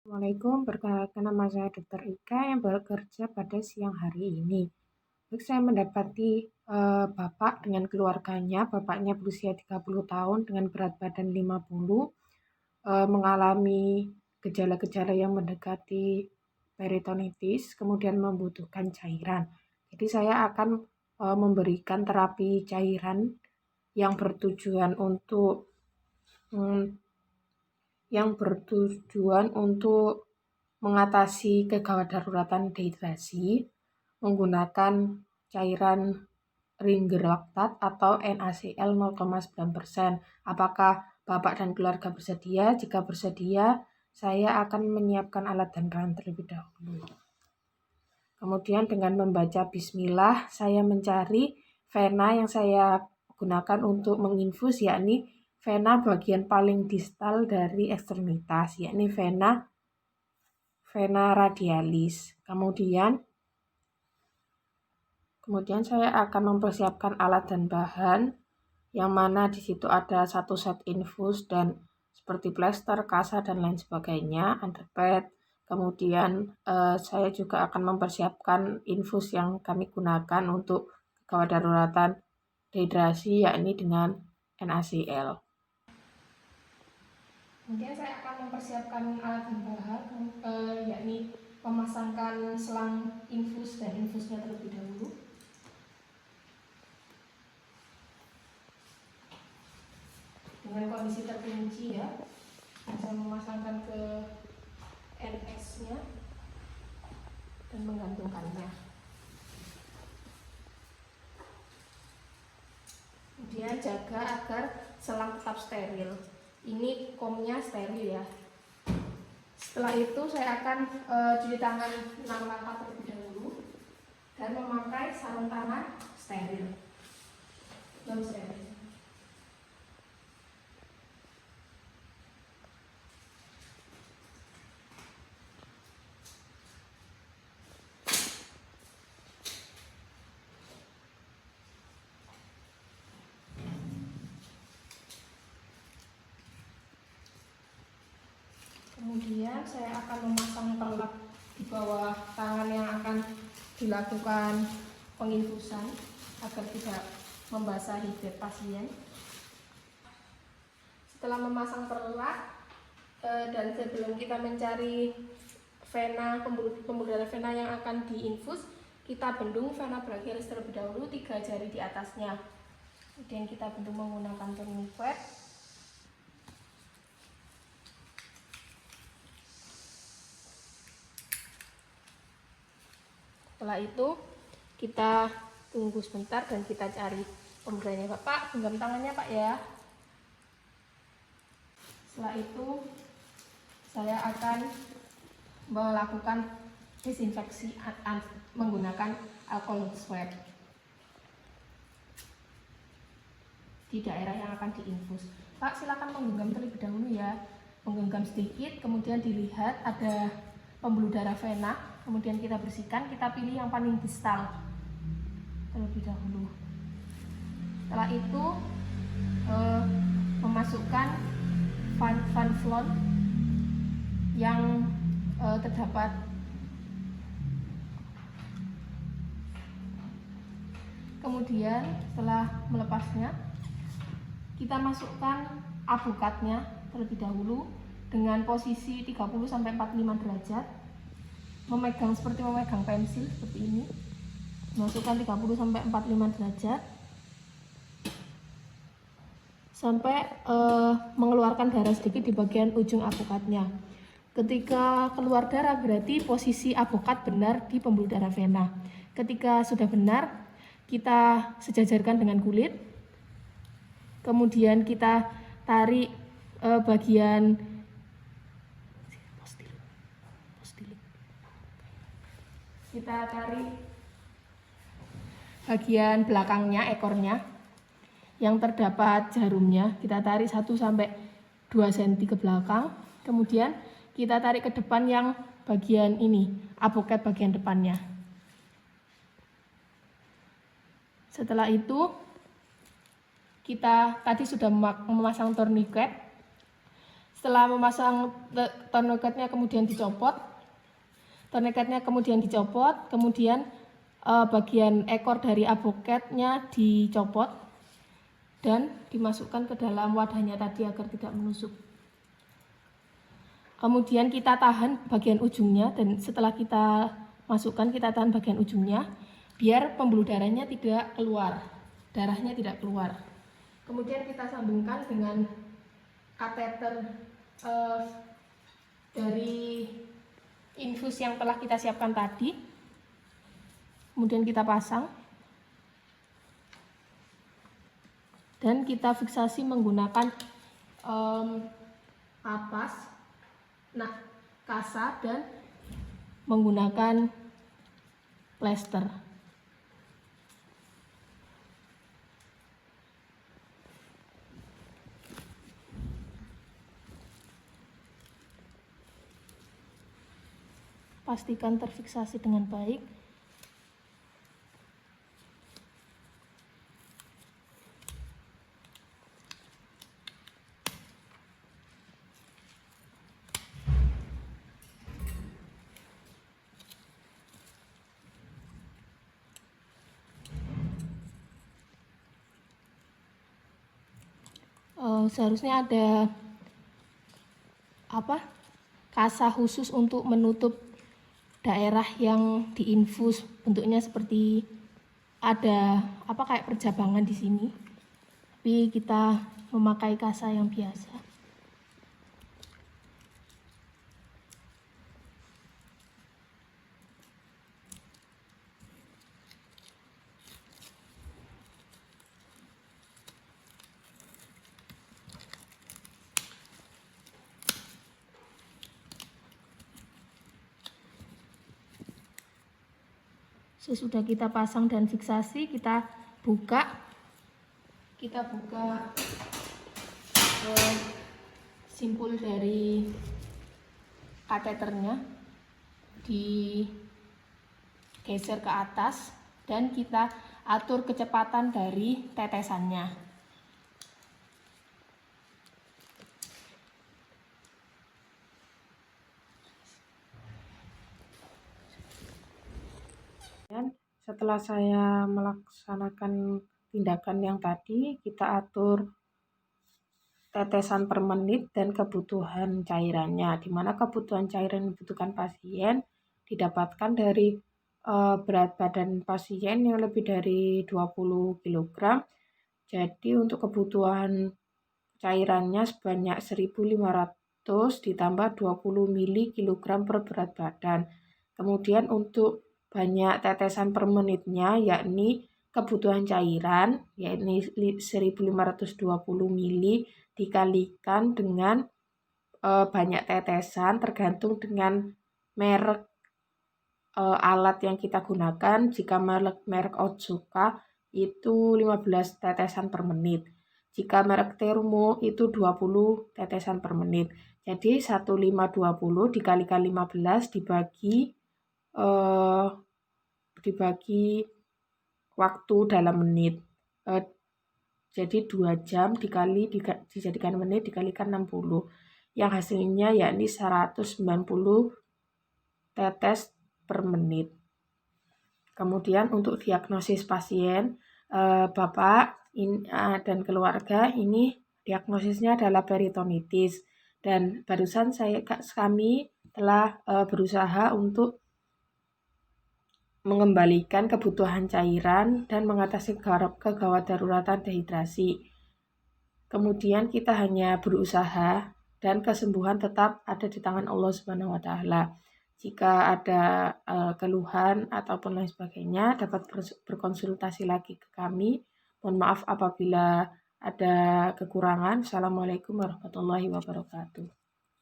Assalamualaikum, perkenalkan nama saya Dr. Ika yang bekerja pada siang hari ini. Baik, saya mendapati bapak dengan keluarganya, bapaknya berusia 30 tahun dengan berat badan 50, mengalami gejala-gejala yang mendekati peritonitis, kemudian membutuhkan cairan. Jadi saya akan memberikan terapi cairan yang bertujuan untuk mm, mengatasi kegawat daruratan dehidrasi menggunakan cairan Ringer Lactat atau NaCl 0,9%. Apakah Bapak dan keluarga bersedia? Jika bersedia, saya akan menyiapkan alat dan bahan terlebih dahulu. Kemudian dengan membaca bismillah, saya mencari vena yang saya gunakan untuk menginfus, yakni vena bagian paling distal dari ekstremitas, yakni vena radialis. Kemudian saya akan mempersiapkan alat dan bahan, yang mana di situ ada 1 set infus dan seperti plester, kasa, dan lain sebagainya, underpad. Kemudian saya juga akan mempersiapkan infus yang kami gunakan untuk gawat daruratan dehidrasi, yakni dengan NaCl. Kemudian saya akan mempersiapkan alat dan bahan, yakni memasangkan selang infus dan infusnya terlebih dahulu. Dengan kondisi terkunci ya, saya memasangkan ke NS-nya dan menggantungkannya. Kemudian jaga agar selang tetap steril. Ini komnya steril ya. Setelah itu saya akan cuci tangan 6 langkah terlebih dahulu dan memakai sarung tangan steril. Kemudian saya akan memasang perlak di bawah tangan yang akan dilakukan penginfusan agar tidak membasahi bed pasien. Setelah memasang perlak dan sebelum kita mencari vena pembuluh darah vena yang akan diinfus, kita bendung vena brachialis terlebih dahulu 3 jari di atasnya. Kemudian kita bendung menggunakan tourniquet. Setelah itu kita tunggu sebentar dan kita cari pembuluhnya. Bapak, genggam tangannya Pak ya. Setelah itu saya akan melakukan disinfeksi menggunakan alcohol swab di daerah yang akan diinfus. Pak, silakan menggenggam terlebih dahulu ya. Menggenggam sedikit, kemudian dilihat ada pembuluh darah vena, kemudian kita bersihkan, kita pilih yang paling distal terlebih dahulu. Setelah itu memasukkan vanflon yang terdapat kemudian setelah melepasnya kita masukkan avokatnya terlebih dahulu dengan posisi 30-45 derajat, memegang seperti memegang pensil seperti ini. Masukkan 30-45 derajat sampai mengeluarkan darah sedikit di bagian ujung avokatnya. Ketika keluar darah berarti posisi avokat benar di pembuluh darah vena. Ketika sudah benar, kita sejajarkan dengan kulit. Kemudian kita tarik bagian belakangnya, ekornya yang terdapat jarumnya. Kita tarik 1-2 cm ke belakang. Kemudian kita tarik ke depan yang bagian ini, avokat bagian depannya. Setelah itu kita tadi sudah memasang tourniquet. Setelah memasang tourniquetnya kemudian dicopot, kemudian bagian ekor dari aboketnya dicopot dan dimasukkan ke dalam wadahnya tadi agar tidak menusuk. Kemudian kita tahan bagian ujungnya, dan setelah kita masukkan kita tahan bagian ujungnya biar pembuluh darahnya tidak keluar, darahnya tidak keluar. Kemudian kita sambungkan dengan kateter dari infus yang telah kita siapkan tadi. Kemudian kita pasang dan kita fiksasi menggunakan kapas, kasa, dan menggunakan plester. Pastikan terfiksasi dengan baik. Seharusnya ada kasa khusus untuk menutup daerah yang diinfus, bentuknya seperti ada kayak perjabangan di sini. Tapi kita memakai kasa yang biasa. Sesudah kita pasang dan fiksasi, kita buka simpul dari kateternya, digeser ke atas dan kita atur kecepatan dari tetesannya. Dan setelah saya melaksanakan tindakan yang tadi, kita atur tetesan per menit dan kebutuhan cairannya, di mana kebutuhan cairan yang dibutuhkan pasien didapatkan dari berat badan pasien yang lebih dari 20 kg. Jadi untuk kebutuhan cairannya sebanyak 1.500 ditambah 20 mg per berat badan. Kemudian untuk banyak tetesan per menitnya, yakni kebutuhan cairan, yakni 1.520 ml dikalikan dengan banyak tetesan, tergantung dengan merek alat yang kita gunakan. Jika merek Otsuka itu 15 tetesan per menit. Jika merek Thermo itu 20 tetesan per menit. Jadi 1.520 dikalikan 15 dibagi waktu dalam menit. Jadi 2 jam dijadikan menit dikalikan 60. Yang hasilnya yakni 190 tetes per menit. Kemudian untuk diagnosis pasien, Bapak dan keluarga ini diagnosisnya adalah peritonitis, dan barusan kami telah berusaha untuk mengembalikan kebutuhan cairan dan mengatasi kegawat daruratan dehidrasi. Kemudian kita hanya berusaha dan kesembuhan tetap ada di tangan Allah Subhanahu wa taala. Jika ada keluhan ataupun lain sebagainya, dapat berkonsultasi lagi ke kami. Mohon maaf apabila ada kekurangan. Assalamualaikum warahmatullahi wabarakatuh.